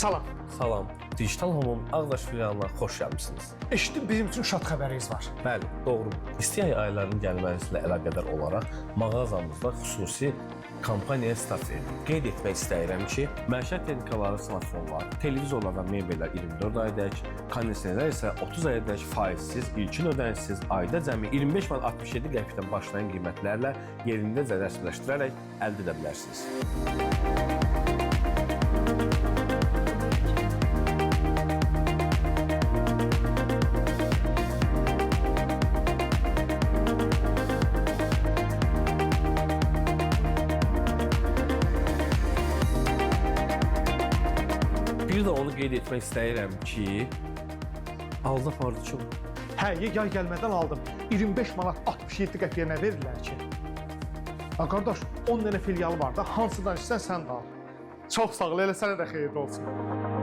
Salam. Salam, Digital Home-un Ağdaş filialına xoş gəlmişsiniz. Eşitdim bizim üçün şad xəbəriniz var. Bəli, doğru. İsti yay aylarının gəlməsilə əlaqədar olaraq mağazamızda xüsusi kampaniyaya start verdik. Qeyd etmək istəyirəm ki, məişət texnikaları, smartfonlar, televizorlar və mebellər 24 aydək, kondisionerlər isə 30 aydək faizsiz, ilkin ödənişsiz, ayda cəmi 25 manat 67 qəpikdən başlayan qiymətlərlə yerindəcə rəsmiləşdirərək əldə edə bilərsiniz. Bir də onu qeyd etmək istəyirəm ki, alda fardı çox. Hə, yay gəlmədən aldım. 25 manat 67 qəpiyə nə verirlər ki? Ha, qardaş, 10 dənə filialı var da, hansıdan istsən sən də al. Çox sağ ol, elə sənə də xeyirli olsun.